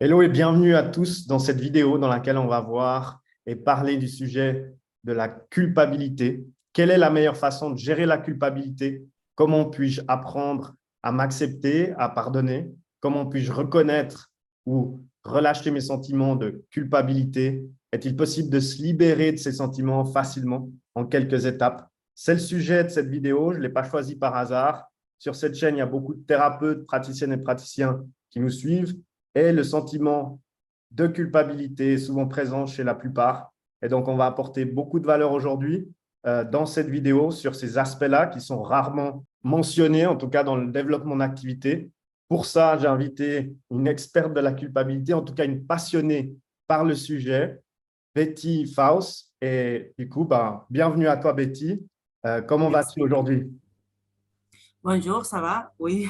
Hello et bienvenue à tous dans cette vidéo dans laquelle on va voir et parler du sujet de la culpabilité. Quelle est la meilleure façon de gérer la culpabilité? Comment puis-je apprendre à m'accepter, à pardonner? Comment puis-je reconnaître ou relâcher mes sentiments de culpabilité? Est-il possible de se libérer de ces sentiments facilement en quelques étapes? C'est le sujet de cette vidéo. Je ne l'ai pas choisi par hasard. Sur cette chaîne, il y a beaucoup de thérapeutes, praticiennes et praticiens qui nous suivent et le sentiment de culpabilité est souvent présent chez la plupart. Et donc, on va apporter beaucoup de valeur aujourd'hui dans cette vidéo sur ces aspects-là qui sont rarement mentionnés, en tout cas dans le développement d'activité. Pour ça, j'ai invité une experte de la culpabilité, en tout cas une passionnée par le sujet, Betty Faust. Et du coup, bienvenue à toi, Betty. Comment vas-tu Merci. aujourd'hui? Bonjour, ça va? Oui,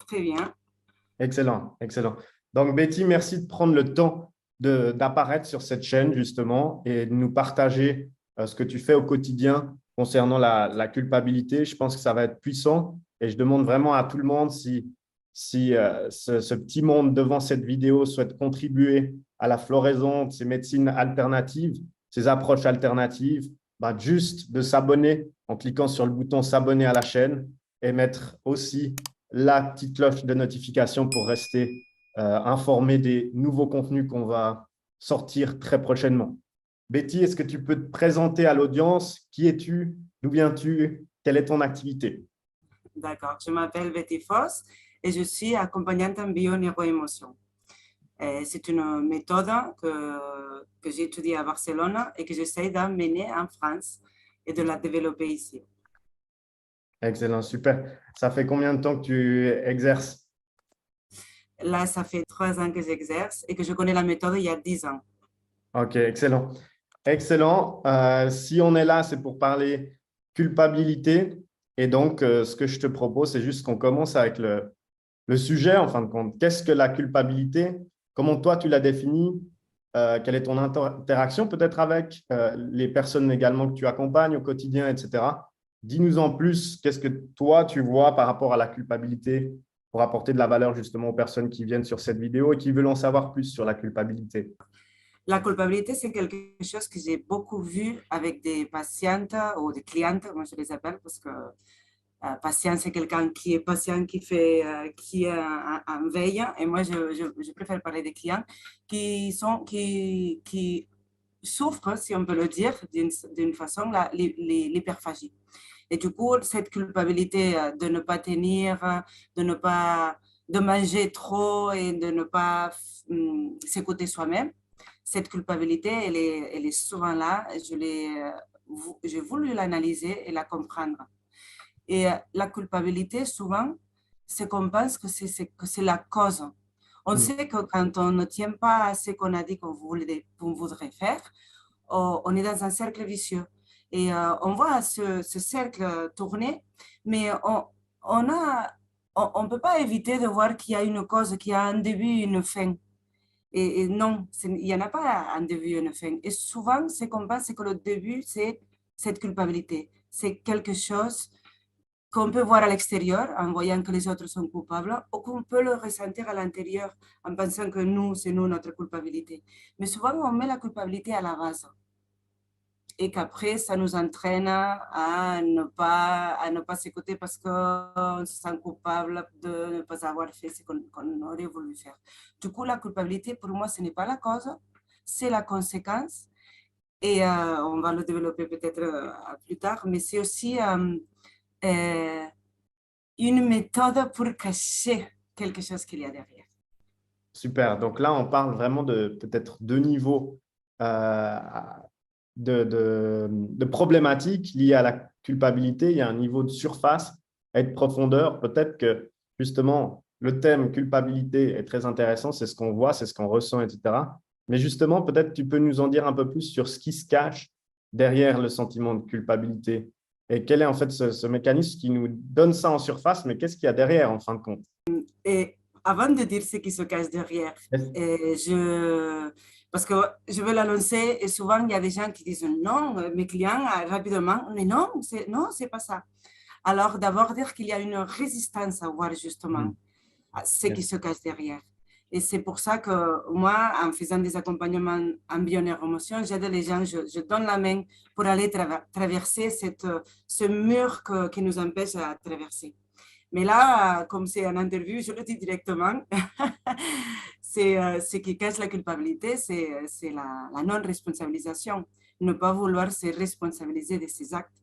très bien. Excellent, excellent. Donc, Betty, merci de prendre le temps d'apparaître sur cette chaîne, justement, et de nous partager ce que tu fais au quotidien concernant la culpabilité. Je pense que ça va être puissant et je demande vraiment à tout le monde si ce petit monde devant cette vidéo souhaite contribuer à la floraison de ces médecines alternatives, ces approches alternatives, juste de s'abonner en cliquant sur le bouton s'abonner à la chaîne et mettre aussi la petite cloche de notification pour rester informé des nouveaux contenus qu'on va sortir très prochainement. Betty, est-ce que tu peux te présenter à l'audience? Qui es-tu? D'où viens-tu? Quelle est ton activité? D'accord. Je m'appelle Betty Foss et je suis accompagnante en bio-neuroémotion. C'est une méthode que j'ai étudiée à Barcelone et que j'essaie d'amener en France et de la développer ici. Excellent, super. Ça fait combien de temps que tu exerces? Là, ça fait 3 ans que j'exerce et que je connais la méthode il y a 10 ans. Ok, excellent. Excellent. Si on est là, c'est pour parler culpabilité. Et donc, ce que je te propose, c'est juste qu'on commence avec le sujet, en fin de compte. Qu'est-ce que la culpabilité? Comment toi, tu l'as définie? Quelle est ton interaction peut-être avec les personnes également que tu accompagnes au quotidien, etc. Dis-nous en plus, qu'est-ce que toi, tu vois par rapport à la culpabilité pour apporter de la valeur justement aux personnes qui viennent sur cette vidéo et qui veulent en savoir plus sur la culpabilité. La culpabilité, c'est quelque chose que j'ai beaucoup vu avec des patientes ou des clientes, moi je les appelle parce que patient, c'est quelqu'un qui est patient, qui est en veille. Et moi, je préfère parler des clients qui souffrent, si on peut le dire, d'une façon, l'hyperphagie. Et du coup, cette culpabilité de ne pas tenir, de ne pas de manger trop et de ne pas s'écouter soi-même, cette culpabilité, elle est souvent là. J'ai voulu l'analyser et la comprendre. Et la culpabilité, souvent, c'est qu'on pense que c'est la cause. On Mm. sait que quand on ne tient pas à ce qu'on a dit qu'on voudrait faire, on est dans un cercle vicieux. Et on voit ce cercle tourner, mais on peut pas éviter de voir qu'il y a une cause, qu'il y a un début et une fin. Et non, il n'y en a pas un début et une fin. Et souvent, ce qu'on pense, c'est que le début, c'est cette culpabilité. C'est quelque chose qu'on peut voir à l'extérieur en voyant que les autres sont coupables ou qu'on peut le ressentir à l'intérieur en pensant que nous, c'est nous notre culpabilité. Mais souvent, on met la culpabilité à la base et qu'après, ça nous entraîne à ne pas s'écouter parce qu'on se sent coupable de ne pas avoir fait ce qu'on aurait voulu faire. Du coup, la culpabilité, pour moi, ce n'est pas la cause, c'est la conséquence. Et on va le développer peut-être plus tard, mais c'est aussi euh, une méthode pour cacher quelque chose qu'il y a derrière. Super. Donc là, on parle vraiment de peut-être deux niveaux euh, de problématiques liées à la culpabilité. Il y a un niveau de surface et de profondeur. Peut-être que justement, le thème culpabilité est très intéressant. C'est ce qu'on voit, c'est ce qu'on ressent, etc. Mais justement, peut-être tu peux nous en dire un peu plus sur ce qui se cache derrière le sentiment de culpabilité. Et quel est en fait ce mécanisme qui nous donne ça en surface, mais qu'est-ce qu'il y a derrière en fin de compte? Et avant de dire ce qui se cache derrière, parce que je veux l'annoncer et souvent il y a des gens qui disent non, mes clients rapidement, mais non, c'est pas ça. Alors d'abord dire qu'il y a une résistance à voir justement Mhm. ce qui se cache derrière. Et c'est pour ça que moi, en faisant des accompagnements en bio-neuromotion, j'aide les gens, je donne la main pour aller traverser ce mur qui nous empêche à traverser. Mais là, comme c'est une interview, je le dis directement, ce qui cache la culpabilité, c'est la non-responsabilisation, ne pas vouloir se responsabiliser de ses actes.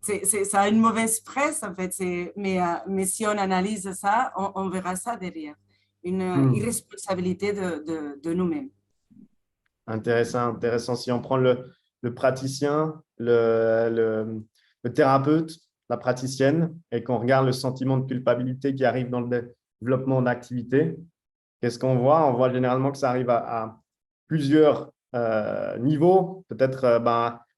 Ça a une mauvaise presse, en fait, mais si on analyse ça, on verra ça derrière. Une irresponsabilité de nous-mêmes. Intéressant, intéressant. Si on prend le praticien, le thérapeute, la praticienne, et qu'on regarde le sentiment de culpabilité qui arrive dans le développement d'activité, qu'est-ce qu'on voit? On voit généralement que ça arrive à plusieurs niveaux. Peut-être,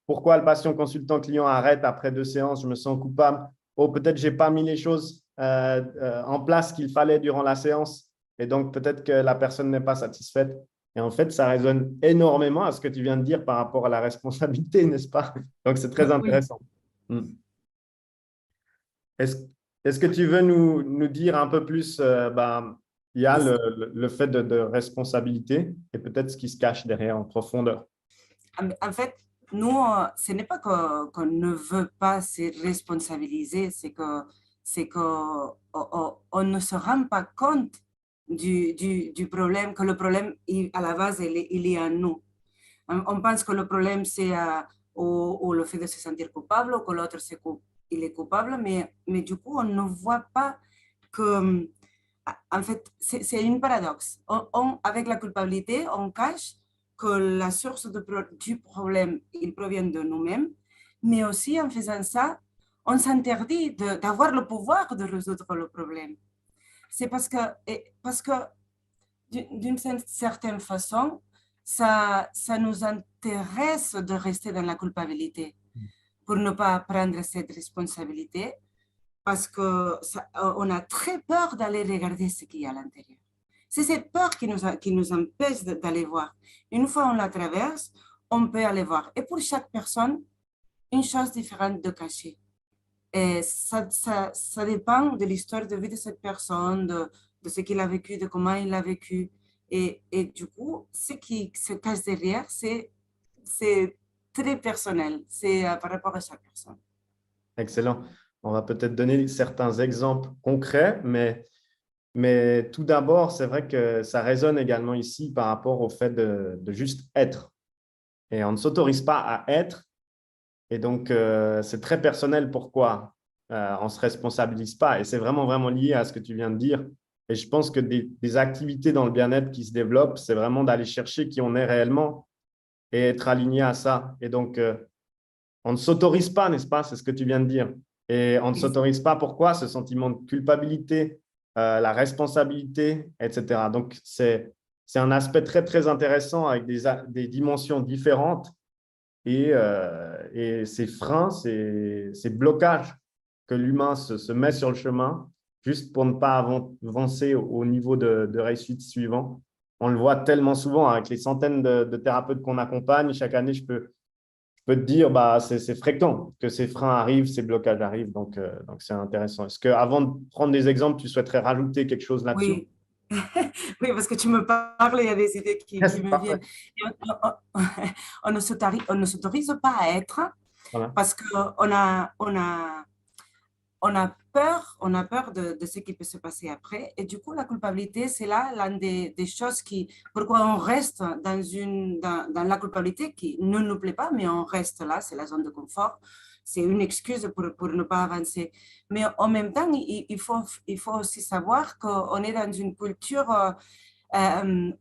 pourquoi le patient consultant client arrête après 2 séances? Je me sens coupable. Oh, peut-être je n'ai pas mis les choses en place qu'il fallait durant la séance. Et donc, peut-être que la personne n'est pas satisfaite. Et en fait, ça résonne énormément à ce que tu viens de dire par rapport à la responsabilité, n'est-ce pas? Donc, c'est très Oui. intéressant. Est-ce, est-ce que tu veux nous dire un peu plus, il y a le fait de responsabilité et peut-être ce qui se cache derrière en profondeur. En fait, nous, ce n'est pas qu'on ne veut pas se responsabiliser, c'est qu'on on ne se rend pas compte du problème, que le problème, à la base, il est en nous. On pense que le problème, c'est ou le fait de se sentir coupable, ou que l'autre, il est coupable, mais du coup, on ne voit pas que, en fait, c'est une paradoxe. Avec la culpabilité, on cache que la source du problème, il provient de nous-mêmes, mais aussi en faisant ça, on s'interdit d'avoir le pouvoir de résoudre le problème. C'est parce que d'une certaine façon, ça nous intéresse de rester dans la culpabilité pour ne pas prendre cette responsabilité parce qu'on a très peur d'aller regarder ce qu'il y a à l'intérieur. C'est cette peur qui nous empêche d'aller voir. Une fois on la traverse, on peut aller voir. Et pour chaque personne, une chose différente de cacher. Et ça dépend de l'histoire de vie de cette personne, de ce qu'il a vécu, de comment il a vécu. Et du coup, ce qui se cache derrière, c'est très personnel. C'est par rapport à chaque personne. Excellent. On va peut-être donner certains exemples concrets, mais tout d'abord, c'est vrai que ça résonne également ici par rapport au fait de juste être. Et on ne s'autorise pas à être. Et donc, c'est très personnel pourquoi on ne se responsabilise pas. Et c'est vraiment, vraiment lié à ce que tu viens de dire. Et je pense que des activités dans le bien-être qui se développent, c'est vraiment d'aller chercher qui on est réellement et être aligné à ça. Et donc, on ne s'autorise pas, n'est-ce pas? C'est ce que tu viens de dire. Et on ne s'autorise pas. Pourquoi? Ce sentiment de culpabilité, la responsabilité, etc. Donc, c'est un aspect très, très intéressant avec des dimensions différentes et ces freins, ces blocages que l'humain se met sur le chemin juste pour ne pas avancer au niveau de réussite suivant. On le voit tellement souvent avec les centaines de thérapeutes qu'on accompagne. Chaque année, je peux te dire, c'est fréquent que ces freins arrivent, ces blocages arrivent. Donc c'est intéressant. Est-ce qu'avant de prendre des exemples, tu souhaiterais rajouter quelque chose là-dessus? Oui. Oui, parce que tu me parles, il y a des idées qui C'est me parfait. viennent. On ne s'autorise pas à être Voilà. parce on a peur de ce qui peut se passer après. Et du coup, la culpabilité, c'est là l'une des choses pourquoi on reste dans la culpabilité qui ne nous plaît pas, mais on reste là, c'est la zone de confort. C'est une excuse pour ne pas avancer. Mais en même temps, il faut aussi savoir qu'on est dans une culture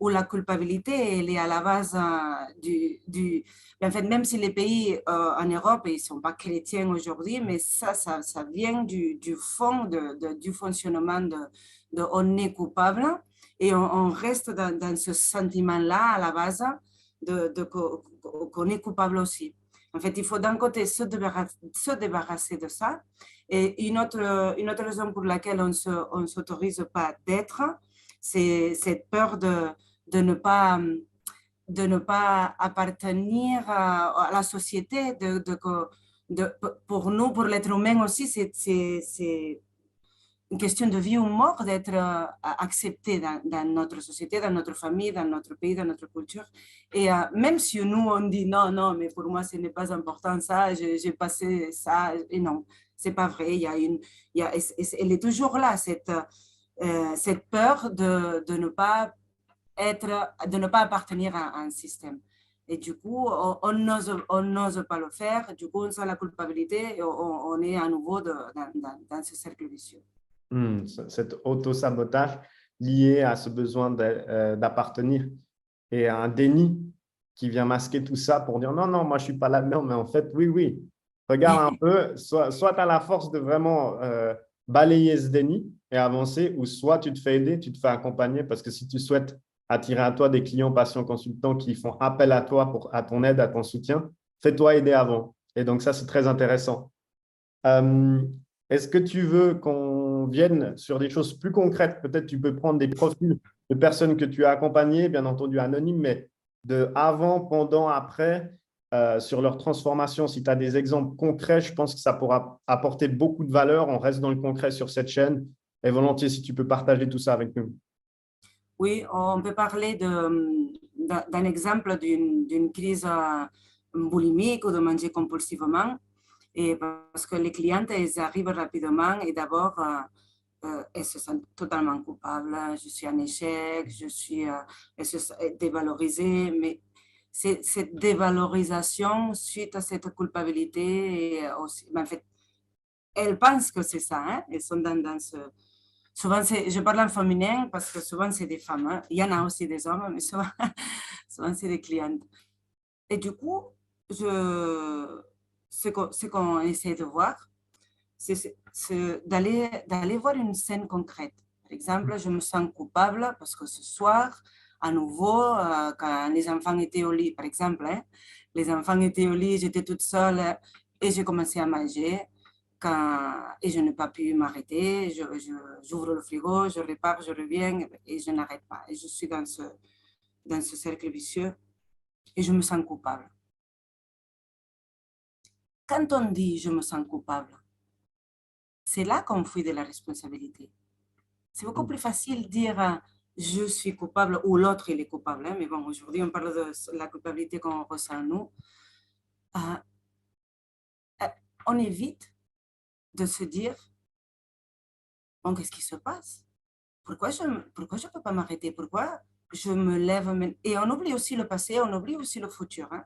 où la culpabilité elle est à la base en fait, même si les pays en Europe ils ne sont pas chrétiens aujourd'hui, mais ça vient du fond du fonctionnement on est coupable et on reste dans ce sentiment-là à la base qu'on est coupable aussi. En fait, il faut d'un côté se débarrasser de ça. Et une autre raison pour laquelle on ne s'autorise pas d'être, c'est cette peur de ne pas appartenir à la société. Pour nous, pour l'être humain aussi, une question de vie ou mort d'être accepté dans notre société, dans notre famille, dans notre pays, dans notre culture. Et même si nous, on dit non, non, mais pour moi, ce n'est pas important ça, j'ai passé ça, et non, c'est pas vrai. Elle est toujours là, cette peur de ne pas de ne pas appartenir à un système. Et du coup, on n'ose pas le faire. Du coup, on sent la culpabilité et on est à nouveau dans ce cercle vicieux. Cet auto-sabotage lié à ce besoin d'appartenir et à un déni qui vient masquer tout ça pour dire non, non, moi je ne suis pas là-dedans, mais en fait, oui, oui. Regarde un peu, soit tu as la force de vraiment balayer ce déni et avancer, ou soit tu te fais aider, tu te fais accompagner, parce que si tu souhaites attirer à toi des clients, patients, consultants qui font appel à toi, à ton aide, à ton soutien, fais-toi aider avant. Et donc ça, c'est très intéressant. Est-ce que tu veux qu'on vienne sur des choses plus concrètes? Peut-être tu peux prendre des profils de personnes que tu as accompagnées, bien entendu anonymes, mais de avant, pendant, après, sur leur transformation. Si tu as des exemples concrets, je pense que ça pourra apporter beaucoup de valeur. On reste dans le concret sur cette chaîne. Et volontiers, si tu peux partager tout ça avec nous. Oui, on peut parler d'un exemple d'une crise boulimique ou de manger compulsivement. Et parce que les clientes, elles arrivent rapidement et d'abord, elles se sentent totalement coupables. Je suis en échec, elles se sentent dévalorisées. Mais cette dévalorisation suite à cette culpabilité, et aussi, en fait, elles pensent que c'est ça. Hein? Elles sont dans ce... Souvent, je parle en féminin parce que souvent, c'est des femmes. Hein? Il y en a aussi des hommes, mais souvent, souvent c'est des clientes. Et du coup, ce qu'on essaie de voir, c'est d'aller voir une scène concrète. Par exemple, je me sens coupable parce que ce soir, à nouveau, quand les enfants étaient au lit, par exemple, hein, les enfants étaient au lit, j'étais toute seule et j'ai commencé à manger. Et je n'ai pas pu m'arrêter, j'ouvre le frigo, je repars, je reviens et je n'arrête pas. Et je suis dans ce cercle vicieux et je me sens coupable. Quand on dit je me sens coupable, c'est là qu'on fuit de la responsabilité. C'est beaucoup plus facile de dire je suis coupable ou l'autre il est coupable. Hein, mais bon, aujourd'hui on parle de la culpabilité qu'on ressent nous. On évite de se dire bon, qu'est-ce qui se passe? Pourquoi je ne peux pas m'arrêter? Pourquoi je me lève? Et on oublie aussi le passé, on oublie aussi le futur. Hein.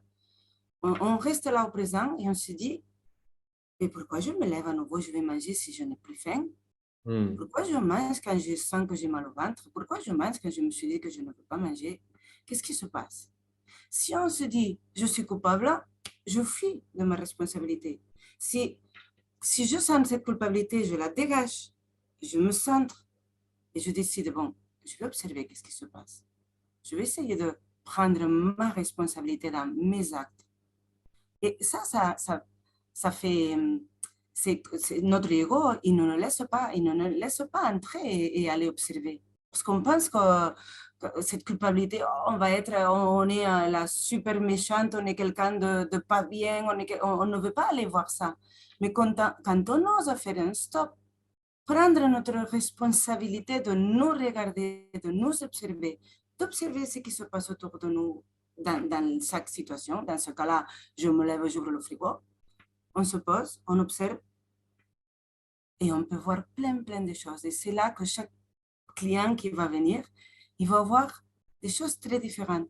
On reste là au présent et on se dit mais pourquoi je me lève à nouveau? Je vais manger si je n'ai plus faim. Pourquoi je mange quand je sens que j'ai mal au ventre? Pourquoi je mange quand je me suis dit que je ne peux pas manger? Qu'est-ce qui se passe? Si on se dit je suis coupable, je fuis de ma responsabilité. Si je sens cette culpabilité, je la dégage, je me centre et je décide, bon, je vais observer qu'est-ce qui se passe. Je vais essayer de prendre ma responsabilité dans mes actes. Et ça fait... notre ego, il ne nous laisse pas entrer et aller observer. Parce qu'on pense que cette culpabilité, on est la super méchante, on est quelqu'un de pas bien, on ne veut pas aller voir ça. Mais quand on ose faire un stop, prendre notre responsabilité de nous regarder, de nous observer, d'observer ce qui se passe autour de nous dans chaque situation. Dans ce cas-là, je me lève, j'ouvre le frigo, on se pose, on observe et on peut voir plein de choses. Et c'est là que chaque client qui va venir, il va voir des choses très différentes.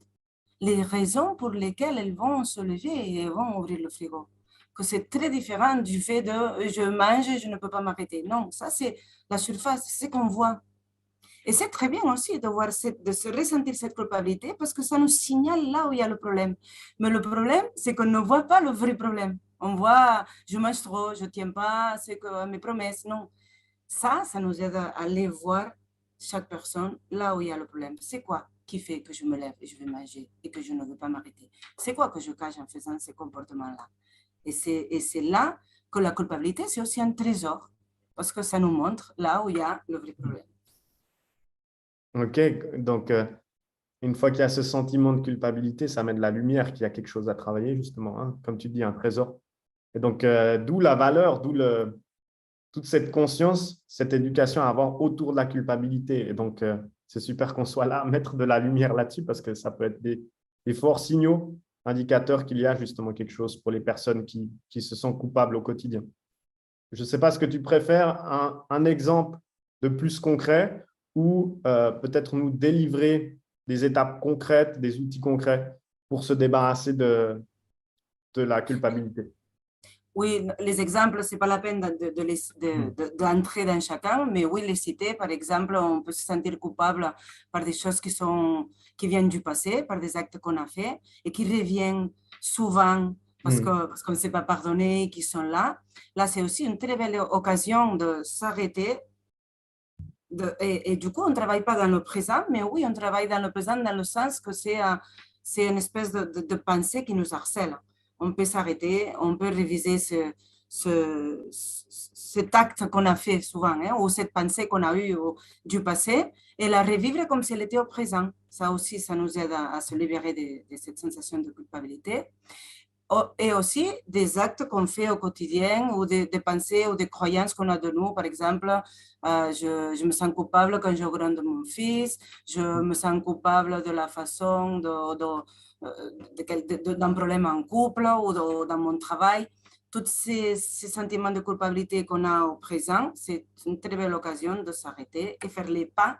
Les raisons pour lesquelles elles vont se lever et vont ouvrir le frigo. Que c'est très différent du fait de je mange et je ne peux pas m'arrêter. Non, ça c'est la surface, c'est ce qu'on voit. Et c'est très bien aussi de se ressentir cette culpabilité parce que ça nous signale là où il y a le problème. Mais le problème, c'est qu'on ne voit pas le vrai problème. On voit, je mange trop, je ne tiens pas mes promesses. Non, ça nous aide à aller voir chaque personne là où il y a le problème. C'est quoi qui fait que je me lève et je vais manger et que je ne veux pas m'arrêter? C'est quoi que je cache en faisant ces comportements-là? Et c'est là que la culpabilité, c'est aussi un trésor parce que ça nous montre là où il y a le vrai problème. OK, donc une fois qu'il y a ce sentiment de culpabilité, ça met de la lumière qu'il y a quelque chose à travailler, justement, hein, comme tu dis, un trésor. Et donc, d'où la valeur, toute cette conscience, cette éducation à avoir autour de la culpabilité. Et donc, c'est super qu'on soit là, mettre de la lumière là-dessus, parce que ça peut être des forts signaux, indicateurs qu'il y a justement quelque chose pour les personnes qui se sentent coupables au quotidien. Je ne sais pas ce que tu préfères, un exemple de plus concret ou peut-être nous délivrer des étapes concrètes, des outils concrets pour se débarrasser de la culpabilité. Oui, les exemples, ce n'est pas la peine d'entrer dans chacun, mais oui, les citer. Par exemple, on peut se sentir coupable par des choses qui viennent du passé, par des actes qu'on a faits et qui reviennent souvent parce qu'on ne s'est pas pardonné, qui sont là. Là, c'est aussi une très belle occasion de s'arrêter. Et du coup, on ne travaille pas dans le présent, mais oui, on travaille dans le présent dans le sens que c'est une espèce de pensée qui nous harcèle. On peut s'arrêter, on peut réviser cet acte qu'on a fait souvent, hein, ou cette pensée qu'on a eue du passé, et la revivre comme si elle était au présent. Ça aussi, ça nous aide à se libérer de cette sensation de culpabilité. Et aussi des actes qu'on fait au quotidien ou des pensées ou des croyances qu'on a de nous. Par exemple, je me sens coupable quand je gronde mon fils, je me sens coupable de la façon d'un problème en couple ou dans mon travail. Tous ces sentiments de culpabilité qu'on a au présent, c'est une très belle occasion de s'arrêter et faire les pas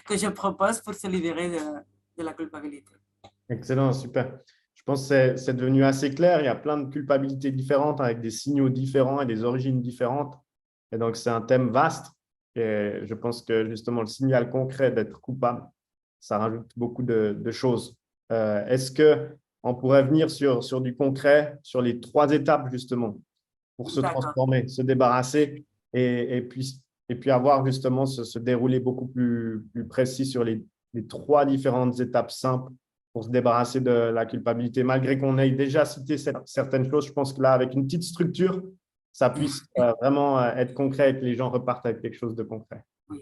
que je propose pour se libérer de la culpabilité. Excellent, super. Je pense que c'est devenu assez clair. Il y a plein de culpabilités différentes avec des signaux différents et des origines différentes. Et donc, c'est un thème vaste. Et je pense que justement, le signal concret d'être coupable, ça rajoute beaucoup de choses. Est-ce qu'on pourrait venir sur du concret, sur les 3 étapes justement, pour se transformer, se débarrasser et puis avoir justement se dérouler beaucoup plus précis sur les 3 différentes étapes simples pour se débarrasser de la culpabilité. Malgré qu'on ait déjà cité certaines choses, je pense que là, avec une petite structure, ça puisse vraiment être concret et que les gens repartent avec quelque chose de concret. Oui.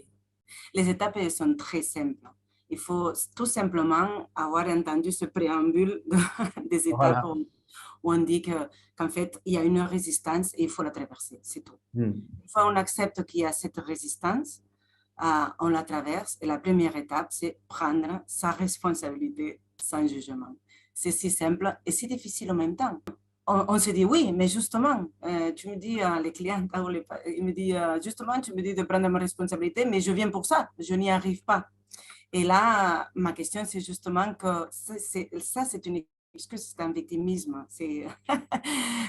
Les étapes elles sont très simples. Il faut tout simplement avoir entendu ce préambule des étapes Voilà. où on dit qu'en fait, il y a une résistance et il faut la traverser, c'est tout. Une fois on accepte qu'il y a cette résistance, on la traverse et la première étape, c'est prendre sa responsabilité sans jugement. C'est si simple et si difficile en même temps. On se dit oui, mais justement, tu me dis à les clients, il me dit justement, tu me dis de prendre ma responsabilité, mais je viens pour ça, je n'y arrive pas. Et là, ma question, c'est justement que ça, c'est une excuse, c'est un victimisme.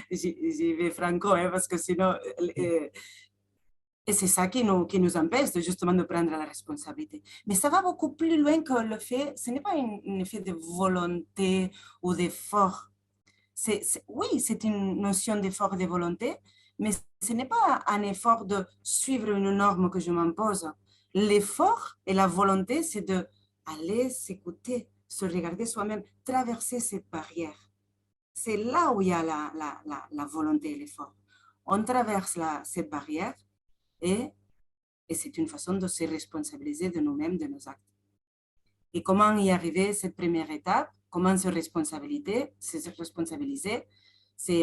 J'y vais franco, hein, parce que sinon, et c'est ça qui nous empêche justement de prendre la responsabilité. Mais ça va beaucoup plus loin que le fait, ce n'est pas un effet de volonté ou d'effort. Oui, c'est une notion d'effort et de volonté, mais ce n'est pas un effort de suivre une norme que je m'impose. L'effort et la volonté, c'est d'aller s'écouter, se regarder soi-même, traverser cette barrière. C'est là où il y a la volonté et l'effort. On traverse cette barrière et c'est une façon de se responsabiliser de nous-mêmes, de nos actes. Et comment y arriver, cette première étape, comment se responsabiliser, c'est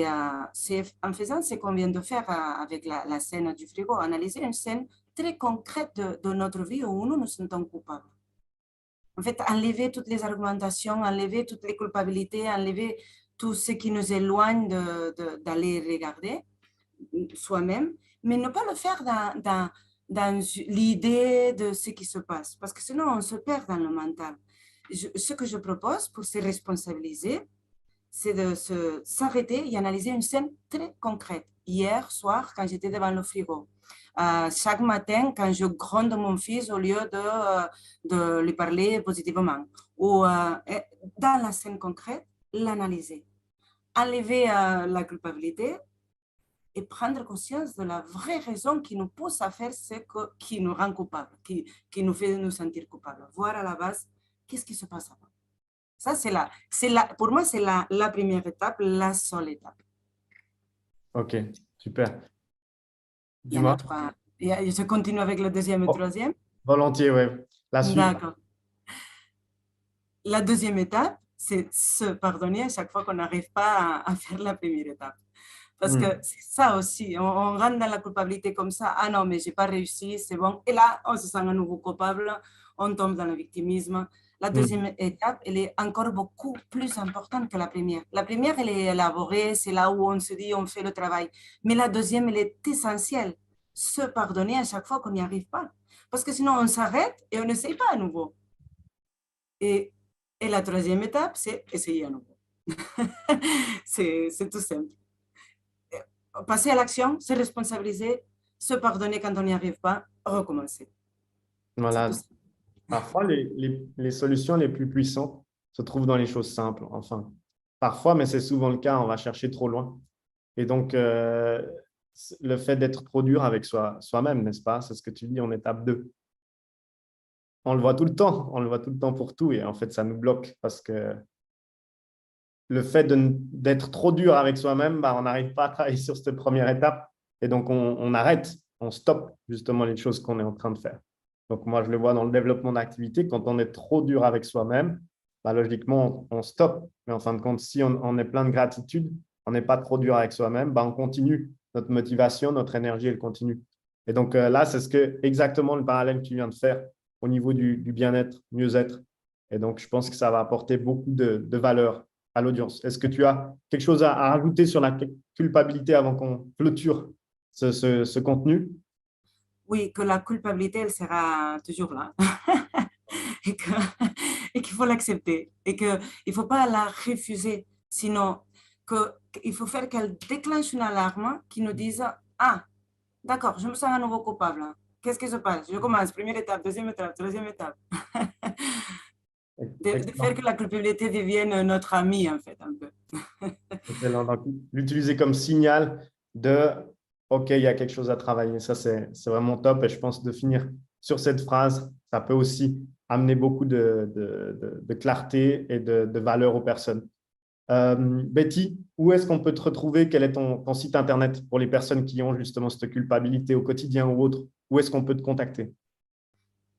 en faisant ce qu'on vient de faire avec la scène du frigo, analyser une scène très concrète de notre vie où nous nous sentons coupables. En fait, enlever toutes les argumentations, enlever toutes les culpabilités, enlever tout ce qui nous éloigne d'aller regarder soi-même, mais ne pas le faire dans l'idée de ce qui se passe, parce que sinon on se perd dans le mental. Ce que je propose pour se responsabiliser, c'est de s'arrêter et analyser une scène très concrète. Hier soir, quand j'étais devant le frigo, chaque matin, quand je gronde mon fils au lieu de lui parler positivement, ou dans la scène concrète, l'analyser. Enlever la culpabilité et prendre conscience de la vraie raison qui nous pousse à faire ce qui nous rend coupables, qui nous fait nous sentir coupables. Voir à la base qu'est-ce qui se passe avant. Ça, pour moi, c'est la première étape, la seule étape. Ok, super. Il y en a Dis-moi. 3. Je continue avec le deuxième et troisième. Volontiers, oui. La suite. D'accord. La deuxième étape, c'est se pardonner à chaque fois qu'on n'arrive pas à faire la première étape. Parce que c'est ça aussi, on rentre dans la culpabilité comme ça. Ah non, mais j'ai pas réussi, c'est bon. Et là, on se sent à nouveau coupable, on tombe dans le victimisme. La deuxième étape, elle est encore beaucoup plus importante que la première. La première, elle est élaborée, c'est là où on se dit, on fait le travail. Mais la deuxième, elle est essentielle. Se pardonner à chaque fois qu'on n'y arrive pas. Parce que sinon, on s'arrête et on n'essaye pas à nouveau. Et, et la troisième étape, c'est essayer à nouveau. C'est tout simple. Passer à l'action, se responsabiliser, se pardonner quand on n'y arrive pas, recommencer. C'est tout Voilà. simple. Parfois, les solutions les plus puissantes se trouvent dans les choses simples. Enfin, parfois, mais c'est souvent le cas, on va chercher trop loin. Et donc, le fait d'être trop dur avec soi-même, n'est-ce pas? C'est ce que tu dis en étape 2. On le voit tout le temps, on le voit tout le temps pour tout. Et en fait, ça nous bloque parce que le fait d'être trop dur avec soi-même, bah, on n'arrive pas à travailler sur cette première étape. Et donc, on arrête, on stoppe justement les choses qu'on est en train de faire. Donc, moi, je le vois dans le développement d'activité, quand on est trop dur avec soi-même, bah, logiquement, on stoppe. Mais en fin de compte, si on est plein de gratitude, on n'est pas trop dur avec soi-même, bah, on continue. Notre motivation, notre énergie, elle continue. Et donc, là, c'est exactement le parallèle que tu viens de faire au niveau du bien-être, mieux-être. Et donc, je pense que ça va apporter beaucoup de valeur à l'audience. Est-ce que tu as quelque chose à rajouter sur la culpabilité avant qu'on clôture ce contenu? Oui, que la culpabilité, elle sera toujours là. et qu'il faut l'accepter. Et qu'il ne faut pas la refuser. Sinon, il faut faire qu'elle déclenche une alarme qui nous dise, ah, d'accord, je me sens à nouveau coupable. Qu'est-ce qui se passe? Je commence, première étape, deuxième étape, troisième étape. De faire que Excellent. la culpabilité devienne notre ami, en fait, un peu. Excellent. Donc, l'utiliser comme signal de OK, il y a quelque chose à travailler. Ça, c'est vraiment top. Et je pense de finir sur cette phrase, ça peut aussi amener beaucoup de clarté et de valeur aux personnes. Betty, où est-ce qu'on peut te retrouver? Quel est ton site internet pour les personnes qui ont justement cette culpabilité au quotidien ou autre? Où est-ce qu'on peut te contacter?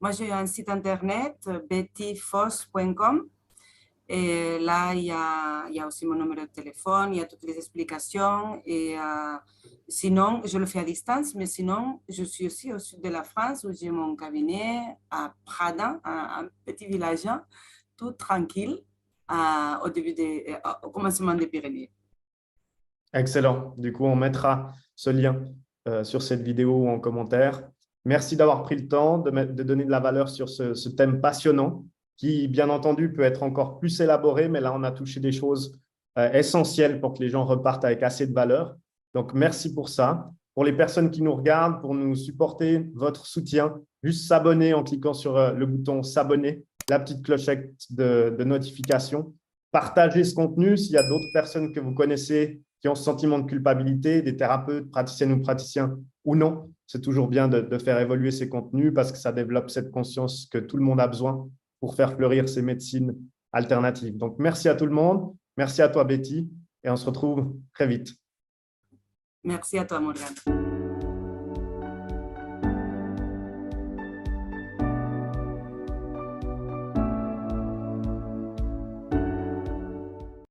Moi, j'ai un site internet, bettyfoss.com. Et là, il y a aussi mon numéro de téléphone, il y a toutes les explications. Et sinon, je le fais à distance, mais sinon, je suis aussi au sud de la France où j'ai mon cabinet à Prada, un petit village tout tranquille au commencement des Pyrénées. Excellent. Du coup, on mettra ce lien sur cette vidéo ou en commentaire. Merci d'avoir pris le temps de donner de la valeur sur ce thème passionnant qui, bien entendu, peut être encore plus élaboré, mais là, on a touché des choses essentielles pour que les gens repartent avec assez de valeur. Donc, merci pour ça. Pour les personnes qui nous regardent, pour nous supporter, votre soutien, juste s'abonner en cliquant sur le bouton s'abonner, la petite clochette de notification. Partagez ce contenu s'il y a d'autres personnes que vous connaissez qui ont ce sentiment de culpabilité, des thérapeutes, praticiennes ou praticiens ou non. C'est toujours bien de faire évoluer ces contenus parce que ça développe cette conscience que tout le monde a besoin pour faire fleurir ces médecines alternatives. Donc, merci à tout le monde. Merci à toi, Betty. Et on se retrouve très vite. Merci à toi, Morgane.